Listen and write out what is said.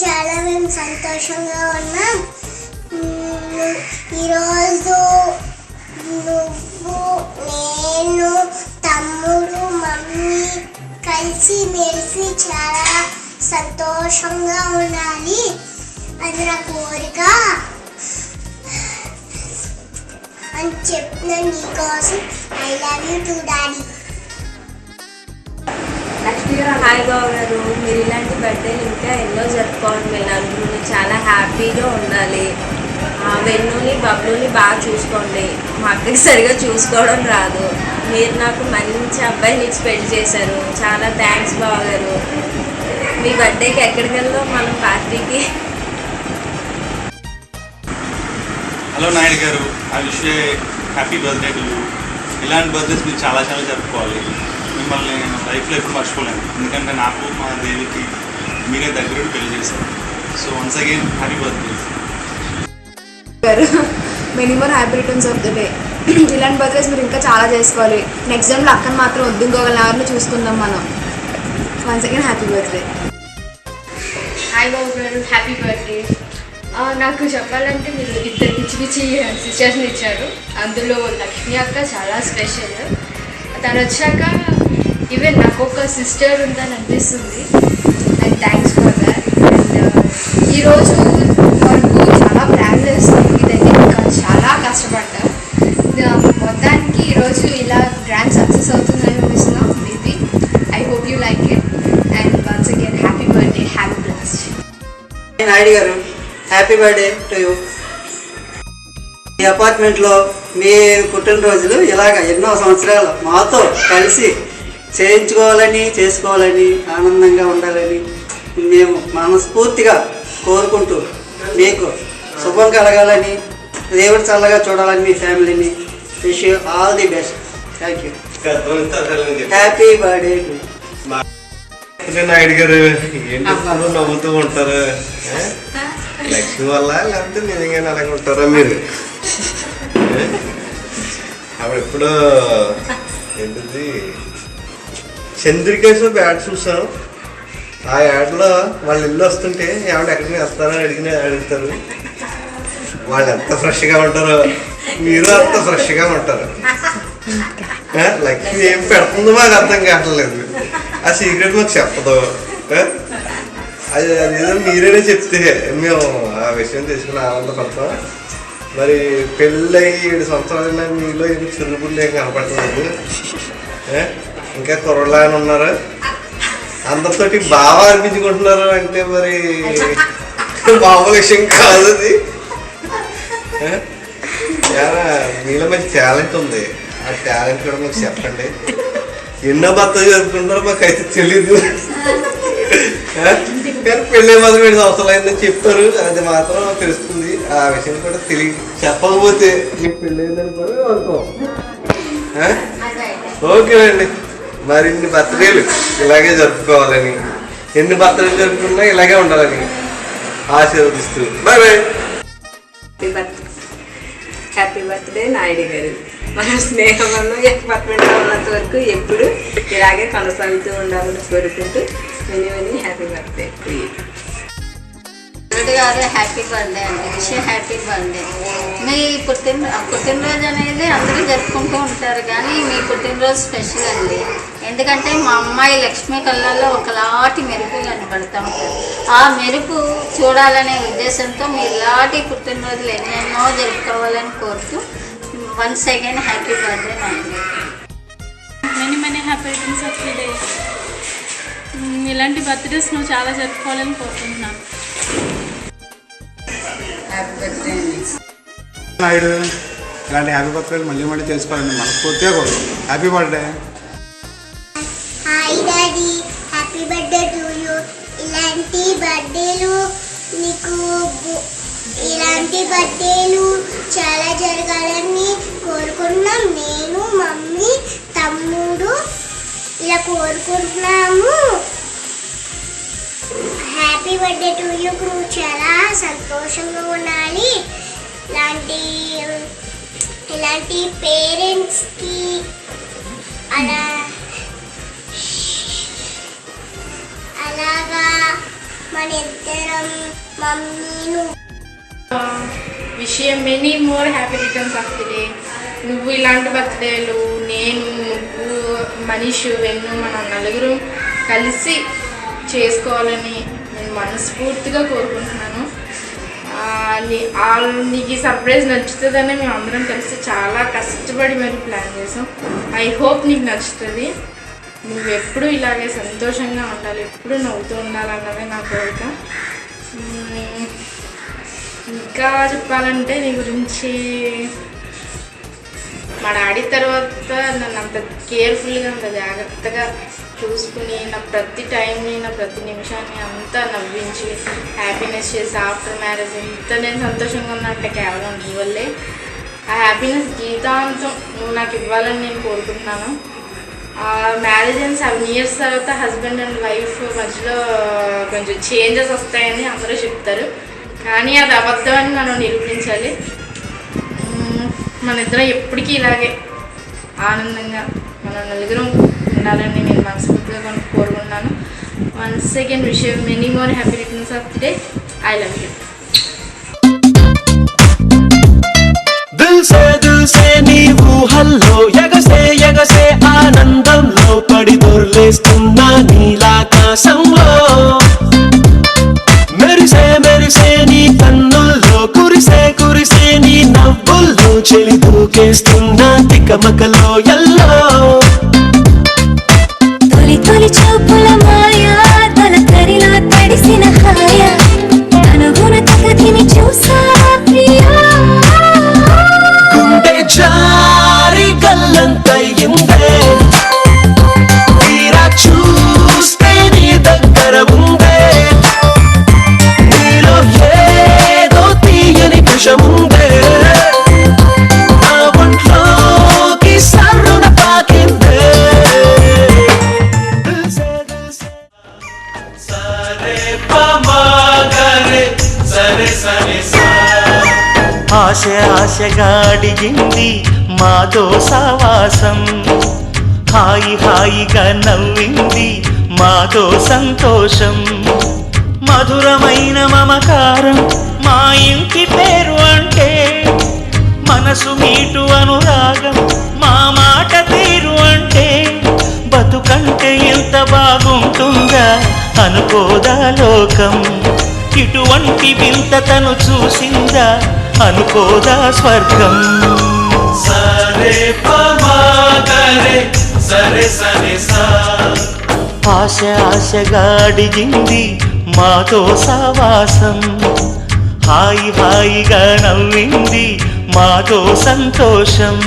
చాలా మేము సంతోషంగా ఉన్నాం. ఈరోజు నువ్వు, నేను, తమ్ముడు, మమ్మీ కలిసి మెలిసి చాలా సంతోషంగా ఉండాలి అది నా కోరిక అని చెప్పిన నీకోసం. I love you too daddy. Hi Babu గారు, మీరు ఇలాంటి బర్త్డేలు ఇంకా ఎన్నో జరుపుకోవడం మీరు నలుగురు చాలా హ్యాపీగా ఉండాలి. వెన్నుని బబ్లుని బాగా చూసుకోండి. మా అక్కకి సరిగా చూసుకోవడం రాదు. మీరు నాకు మంచి అబ్బాయిని ఇచ్చి పెళ్లి చేశారు. చాలా థ్యాంక్స్ బాబు గారు. మీ బర్త్డేకి ఎక్కడికి వెళ్దాం మనం పార్టీకి? హలో నాయుడు గారు, I wish you happy birthday to you. ఇలాంటి బర్త్డేస్ మీరు చాలా చాలా జరుపుకోవాలి. మిమ్మల్ని నేను లైఫ్లో ఎప్పుడు మర్చిపోలేను, ఎందుకంటే నాకు మా దేవికి మీరే దగ్గరుండి పెళ్లి చేశారు. So once again happy birthday. Many more happy returns of the day. ఇలాంటి బర్త్డేస్ మీరు ఇంకా చాలా చేసుకోవాలి. నెక్స్ట్ టైంలో అక్కని మాత్రం వద్దు, ఇంకొకరిని ఎవరిని చూసుకుందాం మనం. Once again happy birthday. Hi Babu గారు, హ్యాపీ బర్త్డే. నాకు చెప్పాలంటే మీరు ఇద్దరు పిచ్చి పిచ్చి సిస్టర్స్ని ఇచ్చారు. అందులో లక్ష్మి అక్క చాలా స్పెషల్. తను వచ్చాక ఈవెన్ నాకు ఒక సిస్టర్ ఉందని అనిపిస్తుంది. And thanks for that. And ఈరోజు వరకు చాలా ప్లాన్ చేస్తాం, ఇదైతే ఇంకా చాలా కష్టపడ్డా. మొత్తానికి ఈరోజు ఇలా గ్రాండ్ సక్సెస్ అవుతుందని అనిపిస్తున్నాం. Maybe I hope you like it. And once again happy birthday, happy blessed. Naidu గారు, హ్యాపీ బర్త్డే టు యూ. ఈ అపార్ట్మెంట్లో మీ పుట్టినరోజులు ఇలాగ ఎన్నో సంవత్సరాలు మాతో కలిసి చేయించుకోవాలని, చేసుకోవాలని, ఆనందంగా ఉండాలని మేము మనస్ఫూర్తిగా కోరుకుంటూ మీకు శుభం కలగాలని, దేవుడు చల్లగా చూడాలని మీ ఫ్యామిలీని. Wish you all the best. Thank you. Happy birthday to Naidu గారు. ఏంటి నవ్వుతూ ఉంటారు? లక్ష్మి వల్ల లేకపోతే నిజంగానే అలాగే ఉంటారా మీరు? అప్పుడు ఎప్పుడో ఏంటిది చంద్రికేశ్వర యాడ్ చూసాం. ఆ యాడ్లో వాళ్ళ ఇల్లు వస్తుంటే ఏమంటే ఎక్కడికి వస్తారని అడుగుతారు. వాళ్ళు ఎంత ఫ్రెష్గా ఉంటారో మీరు అంత ఫ్రెష్గా ఉంటారు. లక్ష్మి ఏం పెడుతుందో మాకు అర్థం కావట్లేదు. ఆ సీక్రెట్ మాకు చెప్పదు. అది అదేదో మీరేనే చెప్తే మేము ఆ విషయం తెలుసుకుని ఆనందపడతాం. మరి పెళ్ళి 7 సంవత్సరాలైనా మీలో ఏమి చురుకులు ఏం కనపడలేదు. ఇంకా కుర్రలాగా ఉన్నారు, అందరితోటి బాగా అనిపించుకుంటున్నారు. అంటే మరి మామూలు విషయం కాదు అది. మీలో మంచి టాలెంట్ ఉంది. ఆ టాలెంట్ కూడా మాకు చెప్పండి. ఎన్నో భర్తలు జరుపుకుంటారో మాకైతే తెలీదు. కానీ పెళ్ళి మాత్రం 7 సంవత్సరాలు అయిందని చెప్తారు, అది మాత్రం తెలుస్తుంది. ఆ విషయం కూడా చెప్పకపోతే మీకు పెళ్ళి అయిందని కూడా అనుకో. ఓకేనండి. మరి ఇన్ని బర్త్డేలు ఇలాగే జరుపుకోవాలని, ఎన్ని బర్త్డేలు జరుపుకున్నా ఇలాగే ఉండాలని ఆశీర్వదిస్తూ bye bye. Happy birthday Naidu గారు. మన స్నేహంలో అపార్ట్మెంట్లో ఉన్నంత వరకు ఎప్పుడు ఇలాగే కొనసాగుతూ ఉండాలని కోరుకుంటూ వెరీ హ్యాపీ బర్త్డే. గారు హ్యాపీ బర్త్డే అండి. Wish happy birthday. మీ పుట్టినరోజు అనేది అందరూ జరుపుకుంటూ ఉంటారు, కానీ మీ పుట్టినరోజు స్పెషల్ అండి. ఎందుకంటే మా అమ్మాయి లక్ష్మి కళ్ళల్లో ఒకలాంటి మెరుపు కనబడుతూ ఉంటుంది. ఆ మెరుపు చూడాలనే ఉద్దేశంతో మీరు ఇలాంటి పుట్టినరోజులు ఎన్నెన్నో జరుపుకోవాలని కోరుతూ once again happy birthday Naidu. Many happy returns of the day. ఇలాంటి బర్త్డేస్ నువ్వు చాలా జరుపుకోవాలని కోరుకుంటున్నాను. హ్యాపీ బర్త్డే అండి నాయుడు. ఇలాంటి హ్యాపీ బర్త్డే మళ్ళీ చేసుకోవాలండి మనస్ఫూర్తిగా కోరు. Happy birthday. Hi daddy, happy birthday to you. ఇలాంటి బర్త్డేలు చాలా జరగాలని కోరుకుంటున్నాం. నేను, మమ్మీ, తమ్ముడు ఇలా కోరుకుంటున్నాము. Happy birthday to you. నువ్వు చాలా సంతోషంగా ఉండాలి. ఇలాంటి పేరెంట్స్కి అలాగా మన ఇద్దరం మమ్మీను విషయం many more happy returns of the day. నువ్వు ఇలాంటి బర్త్డేలు, నేను, నువ్వు, మనీషు, వెన్ను, మనం నలుగురు కలిసి చేసుకోవాలని నేను మనస్ఫూర్తిగా కోరుకుంటున్నాను. నీకు ఈ సర్ప్రైజ్ నచ్చుతుందని మేము అందరం కలిసి చాలా కష్టపడి మరి ప్లాన్ చేసాం. ఐ హోప్ నీకు నచ్చుతుంది. నువ్వు ఎప్పుడూ ఇలాగే సంతోషంగా ఉండాలి, ఎప్పుడు నవ్వుతూ ఉండాలన్నదే నా కోరిక. ఇంకా చెప్పాలంటే నీ గురించి, మా డాడీ తర్వాత నన్ను అంత కేర్ఫుల్గా, అంత జాగ్రత్తగా చూసుకుని నా ప్రతి టైంని, నా ప్రతి నిమిషాన్ని అంతా నవ్వించి హ్యాపీనెస్ చేసి ఆఫ్టర్ మ్యారేజ్ ఇంత నేను సంతోషంగా ఉన్నట్టే కేవలం నీ వల్లే. ఆ హ్యాపీనెస్ జీవితాంతం నువ్వు నాకు ఇవ్వాలని నేను కోరుకుంటున్నాను. మ్యారేజ్ అయిన 7 years తర్వాత హస్బెండ్ అండ్ వైఫ్ మధ్యలో కొంచెం చేంజెస్ వస్తాయని అందరూ చెప్తారు, కానీ అది అబద్ధం అని మనం నిరూపించాలి. మన ఇద్దరం ఎప్పటికీ ఇలాగే ఆనందంగా మనం నలుగురం ఉండాలని నేను మనస్ఫూర్తిగా కోరుకుంటున్నాను. Once again wish you many more happy returns of the day. I love you. దిల్ సే నీ ఊహల్లో ఎగసే ఎగసే ఆనందంలో పడి దొర్లేస్తున్నా నీలాకాశంలో మెరిసే మెరిసే నీ కన్నుల్లో కురిసే కురిసే నీ నవ్వుల్లో చెలి దూకేస్తున్నా తికమకలో ఎల్లో తొలి తొలి చూపుల మాయా తలకరిలా తడిసిన హాయ అనుగుణ తగతిని చూసా ప్రియా గుండె జారి గల్లంతయ్యిందే తీరా చూస్తే నీ దగ్గర ఉందే నీలో ఏదో తీయని విషముందే నా ఒంట్లోకి సర్రున పాకిందే సరే పమాగరే సరే సరే ఆశ ఆశగా అడిగింది మాతో సావాసం హాయి హాయిగా నవ్వింది మాతో సంతోషం మధురమైన మమకారం మా ఇంటి పేరు అంటే మనసు మీటు అనురాగం మా మాట తీరు అంటే బతుకంటే ఎంత బాగుంటుందా అనుకోదా లోకం ఇటువంటి వింతతను చూసిందా అనుకోదా స్వర్గం సరే పమాగరే సరే సరే సా ఆశ ఆశగా అడిగింది మాతో సావాసం హాయి హాయిగా నవ్వింది మాతో సంతోషం